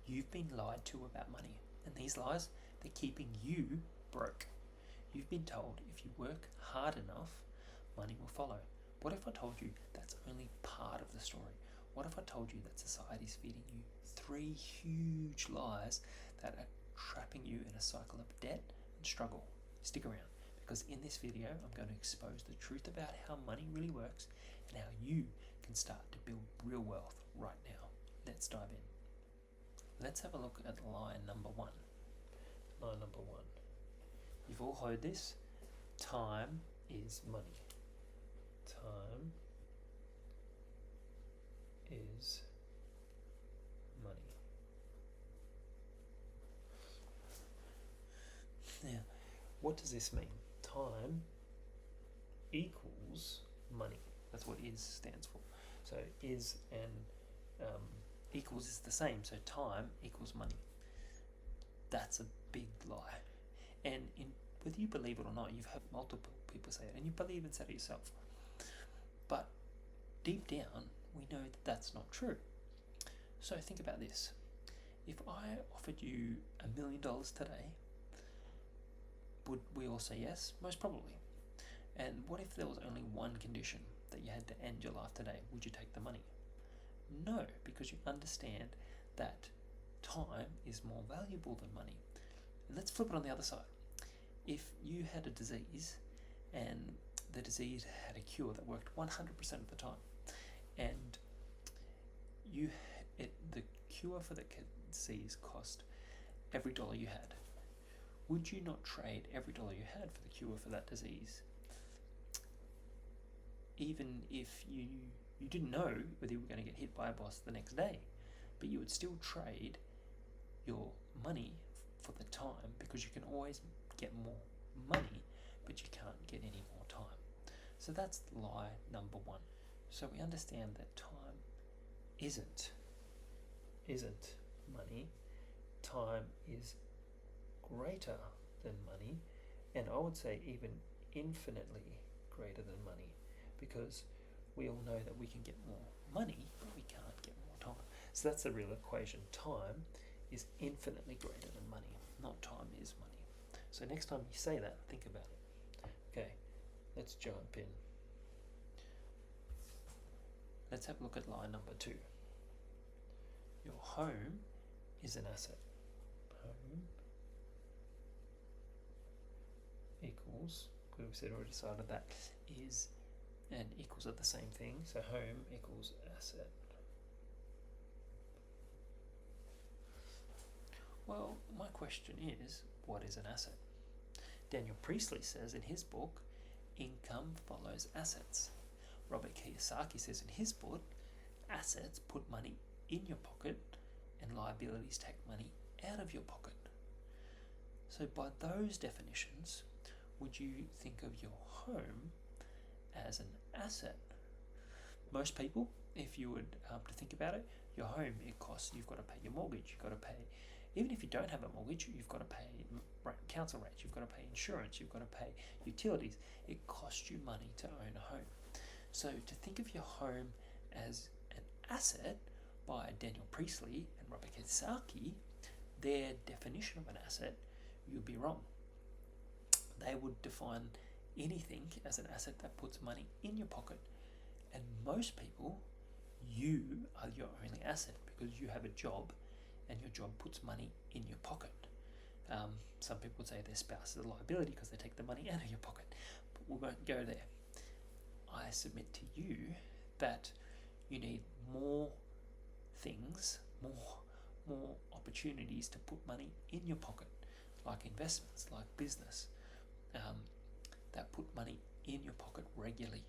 You've been lied to about money, and these lies, they're keeping you broke. You've been told if you work hard enough, money will follow. What if I told you that's only part of the story? What if I told you that society's feeding you 3 huge lies that are trapping you in a cycle of debt and struggle? Stick around, because in this video I'm going to expose the truth about how money really works and how you can start to build real wealth right now. Let's dive in. Let's have a look at lie number 1. Lie number 1. You've all heard this. Time is money. Time is money. Now, what does this mean? Time equals money. That's what is stands for. So is and equals is the same. So time equals money. That's a big lie. And whether you believe it or not, you've heard multiple people say it, and you probably even said it yourself. But deep down, we know that that's not true. So think about this. If I offered you $1 million today, would we all say yes? Most probably. And what if there was only one condition, that you had to end your life today? Would you take the money? No, because you understand that time is more valuable than money. And let's flip it on the other side. If you had a disease and the disease had a cure that worked 100% of the time, and the cure for the disease cost every dollar you had, would you not trade every dollar you had for the cure for that disease? Even if you didn't know whether you were going to get hit by a boss the next day, but you would still trade your money for the time, because you can always get more money, but you can't get any more time. So that's lie number 1. So we understand that time isn't money. Time is greater than money, and I would say even infinitely greater than money, because we all know that we can get more money, but we can't get more time. So that's the real equation. Time is infinitely greater than money, not time is money. So next time you say that, think about it. Okay, let's jump in. Let's have a look at lie number 2. Your home is an asset. Home equals, we said already decided that is and equals are the same thing. So home equals asset. Well, my question is, what is an asset? Daniel Priestley says in his book, income follows assets. Robert Kiyosaki says in his book, assets put money in your pocket and liabilities take money out of your pocket. So by those definitions, would you think of your home as an asset? Most people, if you would to think about it, your home, it costs, you've got to pay your mortgage, you've got to pay, even if you don't have a mortgage, you've got to pay council rates, you've got to pay insurance, you've got to pay utilities. It costs you money to own a home. So to think of your home as an asset by Daniel Priestley and Robert Kiyosaki, their definition of an asset, you'd be wrong. They would define anything as an asset that puts money in your pocket. And most people, you are your only asset, because you have a job and your job puts money in your pocket. Some people would say their spouse is a liability because they take the money out of your pocket, but we won't go there. I submit to you that you need more things, more opportunities to put money in your pocket, like investments, like business, that put money in your pocket regularly.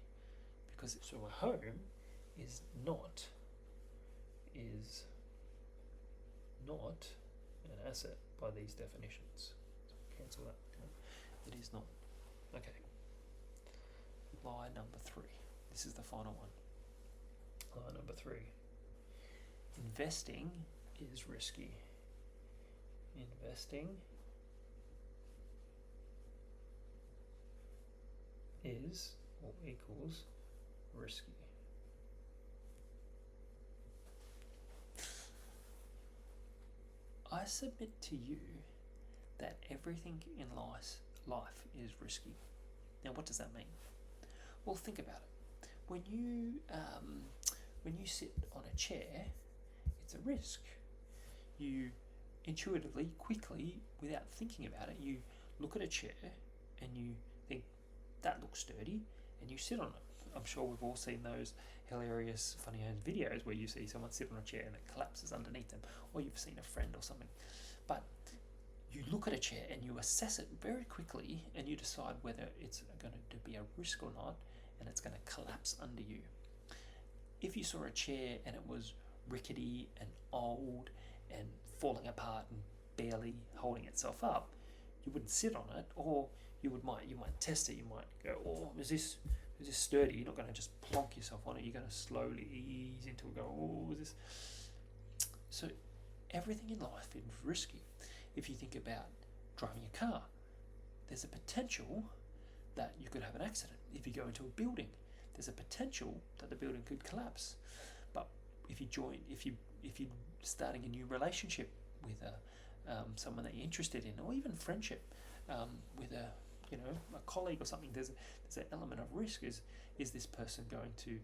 Because so a home is not an asset by these definitions. So cancel that. It is not. Okay. Lie number 3. This is the final one. Lie number 3. Investing is risky. Investing is or equals risky. I submit to you that everything in life is risky. Now, what does that mean? Well, think about it. When you sit on a chair, it's a risk. You intuitively, quickly, without thinking about it, you look at a chair and you think, that looks sturdy, and you sit on it. I'm sure we've all seen those hilarious, funny videos where you see someone sit on a chair and it collapses underneath them, or you've seen a friend or something. But you look at a chair and you assess it very quickly and you decide whether it's going to be a risk or not, and it's going to collapse under you. If you saw a chair and it was rickety and old and falling apart and barely holding itself up, you wouldn't sit on it, or you might test it. You might go, oh, is this sturdy? You're not going to just plonk yourself on it. You're going to slowly ease into it. Go, oh, is this? So everything in life is risky. If you think about driving a car, there's a potential that you could have an accident. If you go into a building, there's a potential that the building could collapse. But if you're starting a new relationship with someone that you're interested in, or even friendship with a colleague or something, there's an element of risk. Is this person going to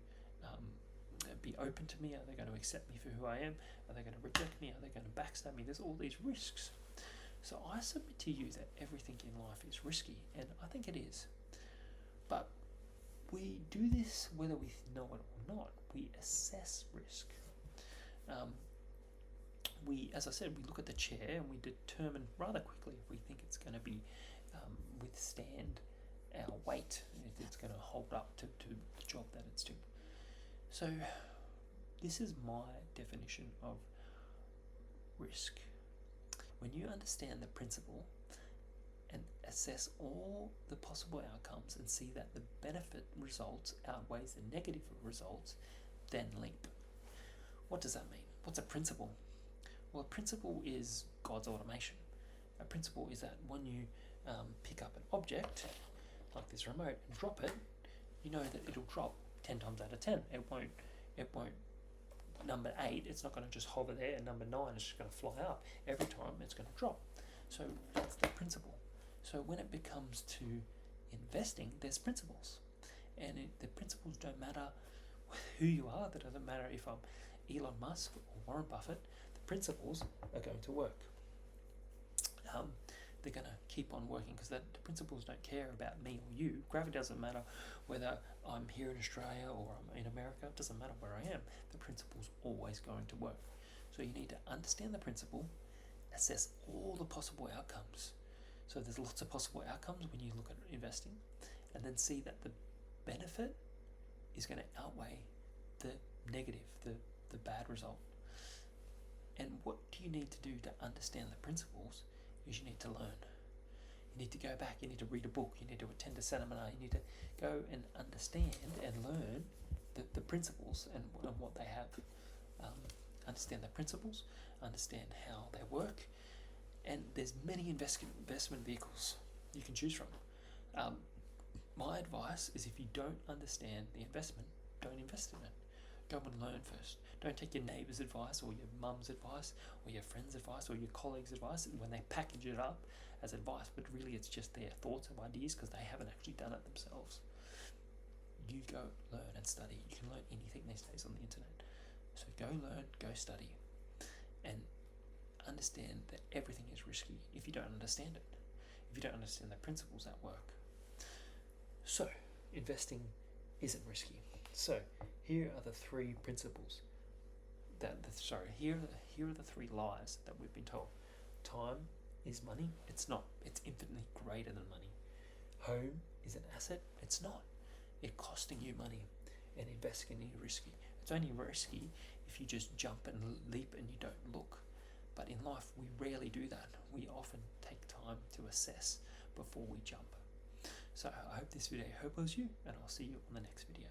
be open to me? Are they going to accept me for who I am? Are they going to reject me? Are they going to backstab me? There's all these risks. So I submit to you that everything in life is risky, and I think it is. But we do this whether we know it or not. We assess risk. As I said, we look at the chair and we determine rather quickly if we think it's going to be withstand our weight, if it's going to hold up to the job that it's doing. So this is my definition of risk. When you understand the principle and assess all the possible outcomes and see that the benefit results outweighs the negative results, then leap. What does that mean? What's a principle? Well, a principle is God's automation. A principle is that when you pick up an object, like this remote, and drop it, you know that it'll drop 10 times out of 10. It won't number 8, it's not going to just hover there, and number 9 is just going to fly up. Every time it's going to drop. So that's the principle. So when it becomes to investing, there's principles. And the principles don't matter who you are. That doesn't matter if I'm Elon Musk or Warren Buffett. The principles are going to work. They're going to keep on working because the principles don't care about me or you. Gravity doesn't matter whether I'm here in Australia or I'm in America. It doesn't matter where I am. The principle's always going to work. So you need to understand the principle, assess all the possible outcomes. So there's lots of possible outcomes when you look at investing, and then see that the benefit is going to outweigh the negative, the bad result. And what do you need to do to understand the principles is you need to learn. You need to go back, you need to read a book, you need to attend a seminar, you need to go and understand and learn the principles and what they have. Understand the principles, understand how they work, and there's many investment vehicles you can choose from. My advice is if you don't understand the investment, don't invest in it. Go and learn first. Don't take your neighbour's advice or your mum's advice or your friend's advice or your colleague's advice when they package it up as advice, but really it's just their thoughts and ideas because they haven't actually done it themselves. You go learn and study. You can learn anything these days on the internet. So go learn, go study, and understand that everything is risky if you don't understand it, if you don't understand the principles at work. So investing isn't risky. So here are the 3 principles here are the 3 lies that we've been told. Time is money. It's not. It's infinitely greater than money. Home is an asset. It's not. It's costing you money, and investing is risky. It's only risky if you just jump and leap and you don't look. But in life, we rarely do that. We often take time to assess before we jump. So I hope this video helps you, and I'll see you on the next video.